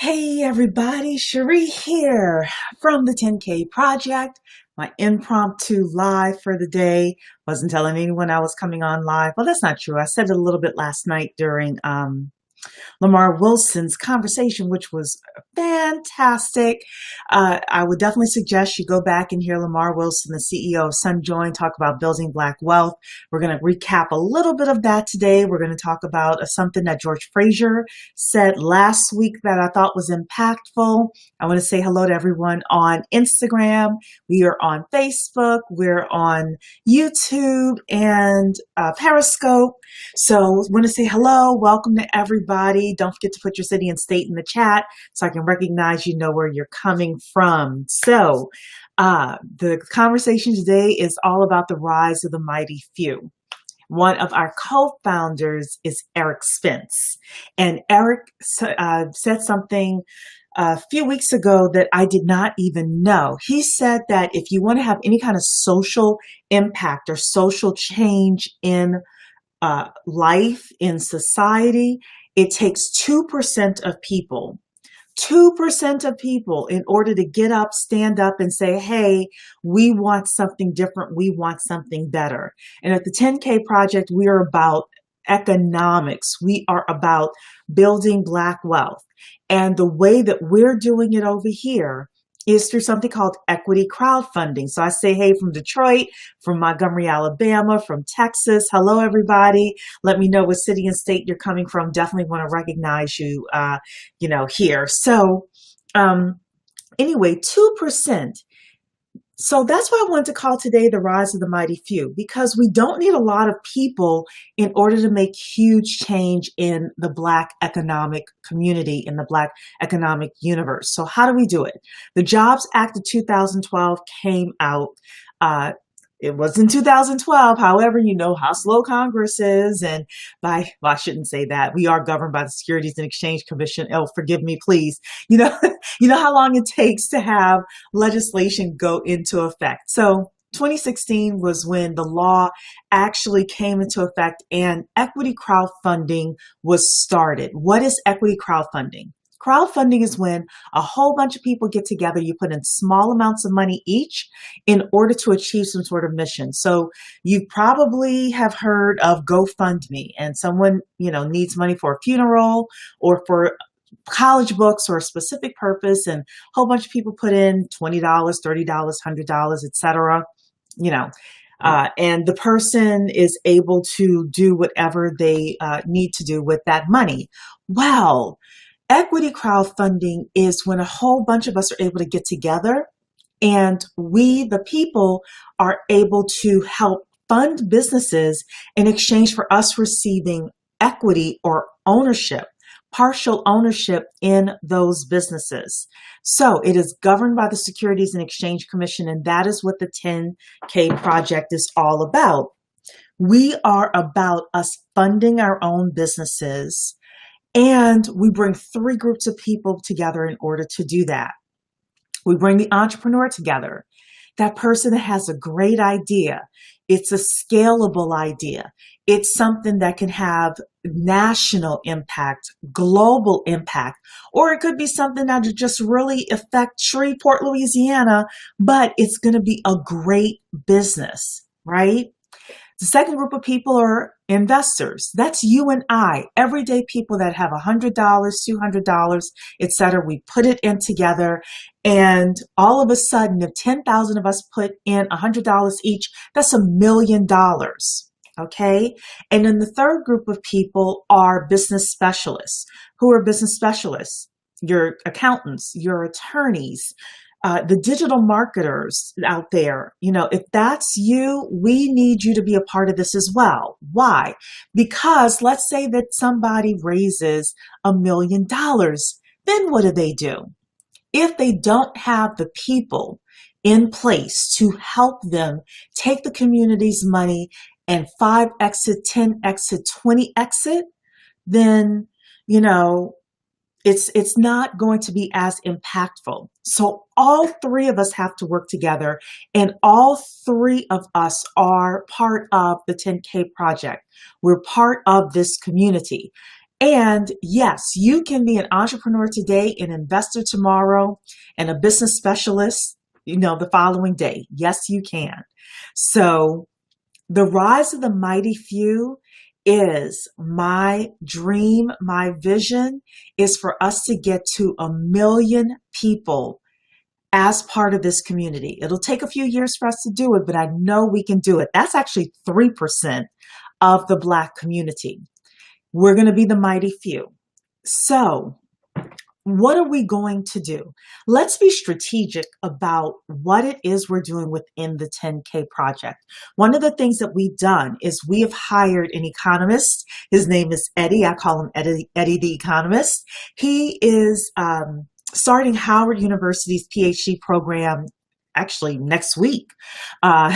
Hey everybody, Cherie here from the 10K Project. My impromptu live for the day. Wasn't telling anyone I was coming on live. Well, that's not true. I said it a little bit last night during Lamar Wilson's conversation, which was fantastic. I would definitely suggest you go back and hear Lamar Wilson, the CEO of SunJoin, talk about building Black wealth. We're going to recap a little bit of that today. We're going to talk about something that George Fraser said last week that I thought was impactful. I want to say hello to everyone on Instagram. We are on Facebook. We're on YouTube and Periscope. So I want to say hello. Welcome to everybody. Don't forget to put your city and state in the chat so I can recognize you know where you're coming from. So the conversation today is all about the rise of the mighty few. One of our co-founders is Eric Spence. And Eric said something a few weeks ago that I did not even know. He said that if you want to have any kind of social impact or social change in life, in society, it takes 2% of people. 2% of people in order to get up, stand up and say, hey, we want something different. We want something better. And at the 10K Project, we are about economics. We are about building Black wealth. And the way that we're doing it over here is through something called equity crowdfunding. So I say, hey, from Detroit, from Montgomery, Alabama, from Texas. Hello, everybody. Let me know what city and state you're coming from. Definitely want to recognize you, here. So anyway, 2%. So that's why I wanted to call today the rise of the mighty few, because we don't need a lot of people in order to make huge change in the Black economic community, in the Black economic universe. So how do we do it? The Jobs Act of 2012 came out. It was in 2012. However, you know how slow Congress is. And I shouldn't say that. We are governed by the Securities and Exchange Commission. Oh, forgive me, please. You know how long it takes to have legislation go into effect. So 2016 was when the law actually came into effect and equity crowdfunding was started. What is equity crowdfunding? Crowdfunding is when a whole bunch of people get together, you put in small amounts of money each in order to achieve some sort of mission. So you probably have heard of GoFundMe, and someone, needs money for a funeral or for college books or a specific purpose, and a whole bunch of people put in $20, $30, $100, etc. And the person is able to do whatever they need to do with that money. Well, equity crowdfunding is when a whole bunch of us are able to get together and we, the people, are able to help fund businesses in exchange for us receiving equity or ownership, partial ownership in those businesses. So it is governed by the Securities and Exchange Commission, and that is what the 10K Project is all about. We are about us funding our own businesses. And we bring three groups of people together in order to do that. We bring the entrepreneur together, that person that has a great idea. It's a scalable idea. It's something that can have national impact, global impact, or it could be something that would just really affect Shreveport, Louisiana, but it's going to be a great business, right? The second group of people are investors. That's you and I, everyday people that have $100, $200, etc. We put it in together, and all of a sudden, if 10,000 of us put in $100 each, that's $1 million. Okay. And then the third group of people are business specialists. Who are business specialists? Your accountants, your attorneys, the digital marketers out there. If that's you, we need you to be a part of this as well. Why? Because let's say that somebody raises $1 million. Then what do? If they don't have the people in place to help them take the community's money and 5 exit, 10 exit, 20 exit, then, it's not going to be as impactful. So all three of us have to work together, and all three of us are part of the 10K Project. We're part of this community. And yes, you can be an entrepreneur today, an investor tomorrow, and a business specialist, the following day. Yes, you can. So the rise of the mighty few is my dream, my vision is for us to get to 1 million people as part of this community. It'll take a few years for us to do it, but I know we can do it. That's actually 3% of the Black community. We're going to be the mighty few. So what are we going to do? Let's be strategic about what it is we're doing within the 10K project. One of the things that we've done is we have hired an economist. His name is Eddie. I call him Eddie the economist. He is starting Howard University's PhD program actually next week.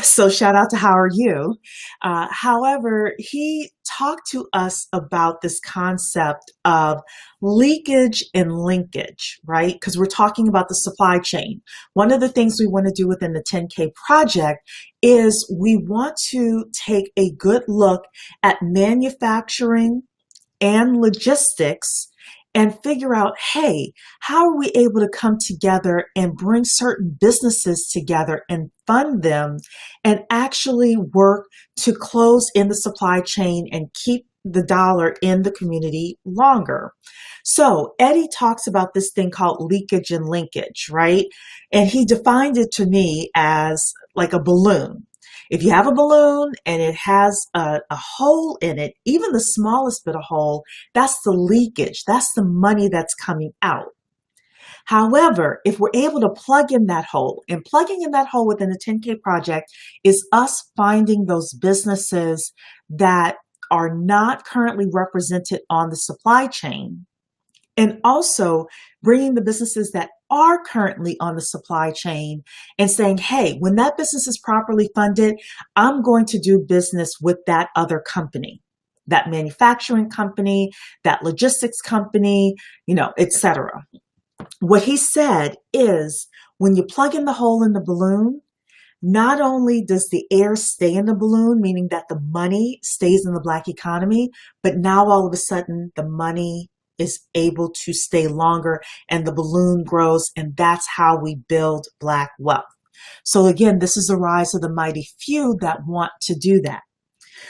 So shout out to Howard U. However, he talked to us about this concept of leakage and linkage, right? Because we're talking about the supply chain. One of the things we want to do within the 10K project is we want to take a good look at manufacturing and logistics and figure out, hey, how are we able to come together and bring certain businesses together and fund them and actually work to close in the supply chain and keep the dollar in the community longer. So Eddie talks about this thing called leakage and linkage, right? And he defined it to me as like a balloon. If you have a balloon and it has a hole in it, even the smallest bit of hole, that's the leakage. That's the money that's coming out. However, if we're able to plug in that hole, and plugging in that hole within the 10K project is us finding those businesses that are not currently represented on the supply chain, and also bringing the businesses that are currently on the supply chain and saying, hey, when that business is properly funded, I'm going to do business with that other company, that manufacturing company, that logistics company, etc. What he said is when you plug in the hole in the balloon, not only does the air stay in the balloon, meaning that the money stays in the Black economy, but now all of a sudden the money is able to stay longer and the balloon grows, and that's how we build Black wealth. So again, this is the rise of the mighty few that want to do that.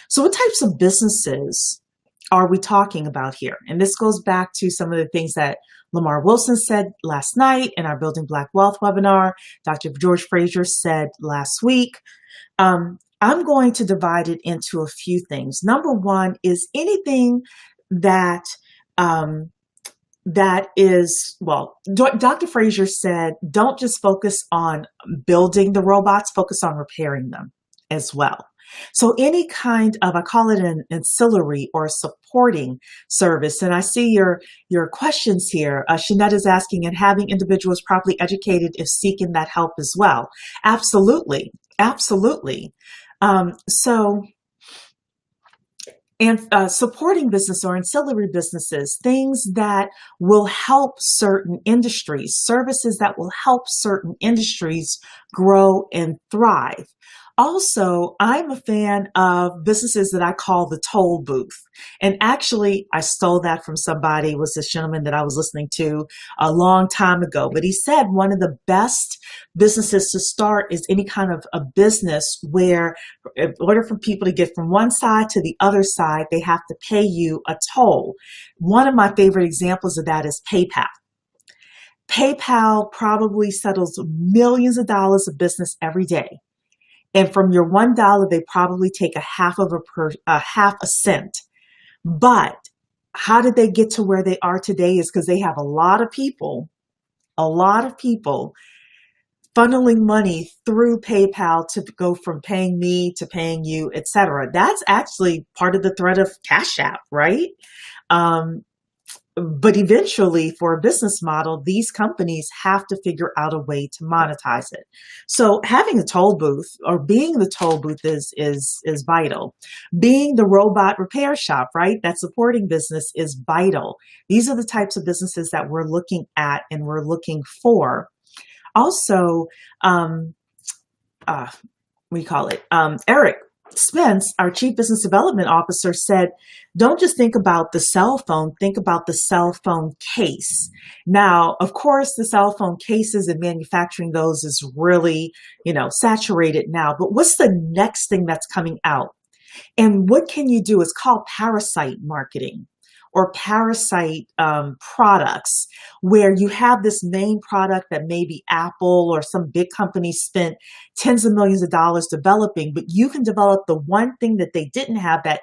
So what types of businesses are we talking about here? And this goes back to some of the things that Lamar Wilson said last night in our Building Black Wealth webinar. Dr. George Fraser said last week. I'm going to divide it into a few things. Number one is anything that Dr. Fraser said, don't just focus on building the robots, focus on repairing them as well. So any kind of, I call it an ancillary or supporting service. And I see your questions here. Shanette is asking, and having individuals properly educated if seeking that help as well. Absolutely. Absolutely. Supporting business or ancillary businesses, things that will help certain industries, services that will help certain industries grow and thrive. Also, I'm a fan of businesses that I call the toll booth. And actually, I stole that from somebody. It was this gentleman that I was listening to a long time ago. But he said one of the best businesses to start is any kind of a business where in order for people to get from one side to the other side, they have to pay you a toll. One of my favorite examples of that is PayPal. PayPal probably settles millions of dollars of business every day. And from your $1, they probably take a half a cent. But how did they get to where they are today is because they have a lot of people funneling money through PayPal to go from paying me to paying you, etc. That's actually part of the threat of Cash App, right? But eventually, for a business model, these companies have to figure out a way to monetize it. So having a toll booth or being the toll booth is vital. Being the robot repair shop, right? That supporting business is vital. These are the types of businesses that we're looking at and we're looking for. Also, Eric Spence, our chief business development officer, said, don't just think about the cell phone, think about the cell phone case. Now, of course, the cell phone cases and manufacturing those is really, saturated now. But what's the next thing that's coming out? And what can you do? It's called parasite marketing or parasite products, where you have this main product that maybe Apple or some big company spent tens of millions of dollars developing, but you can develop the one thing that they didn't have that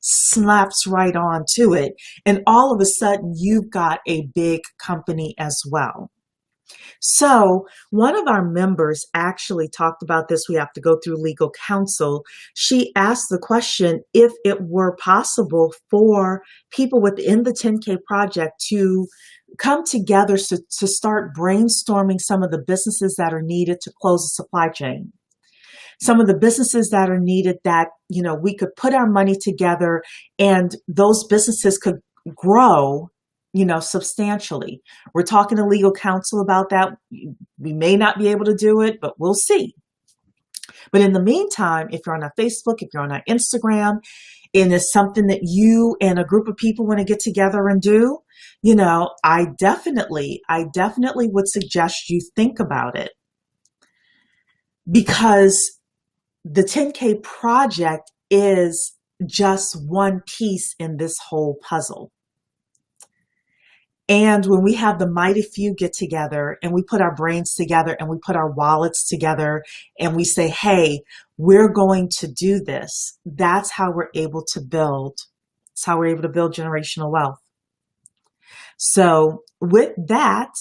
slaps right on to it. And all of a sudden, you've got a big company as well. So one of our members actually talked about this. We have to go through legal counsel. She asked the question if it were possible for people within the 10K project to come together to start brainstorming some of the businesses that are needed to close the supply chain. Some of the businesses that are needed that, we could put our money together and those businesses could grow substantially. We're talking to legal counsel about that. We may not be able to do it, but we'll see. But in the meantime, if you're on our Facebook, if you're on our Instagram, and it's something that you and a group of people want to get together and do, I definitely would suggest you think about it, because the 10K project is just one piece in this whole puzzle. And when we have the mighty few get together and we put our brains together and we put our wallets together and we say, hey, we're going to do this, that's how we're able to build. It's how we're able to build generational wealth. So with that,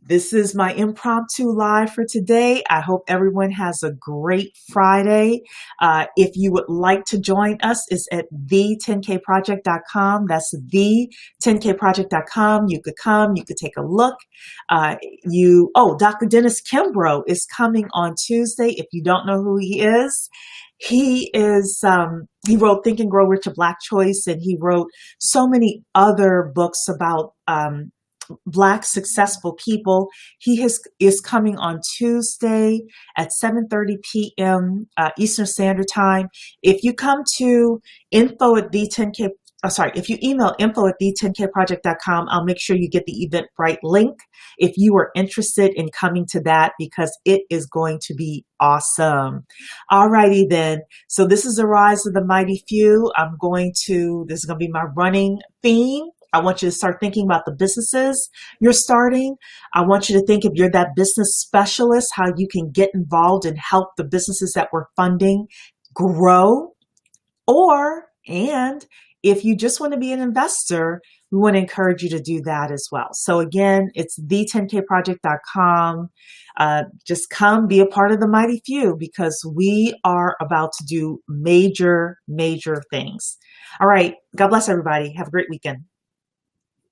this is my impromptu live for today. I hope everyone has a great Friday. If you would like to join us, it's at the10kproject.com. That's the10kproject.com. You could come, you could take a look. Dr. Dennis Kimbrough is coming on Tuesday. If you don't know who he is, he wrote Think and Grow Rich, a Black Choice, and he wrote so many other books about Black successful people. He is coming on Tuesday at 7:30 p.m. Eastern Standard Time. If you come to if you email info@the10kproject.com, I'll make sure you get the Eventbrite link if you are interested in coming to that, because it is going to be awesome. Alrighty then. So this is the rise of the mighty few. This is going to be my running theme. I want you to start thinking about the businesses you're starting. I want you to think, if you're that business specialist, how you can get involved and help the businesses that we're funding grow. And if you just want to be an investor, we want to encourage you to do that as well. So again, it's the10kproject.com. Just come be a part of the mighty few, because we are about to do major, major things. All right. God bless everybody. Have a great weekend.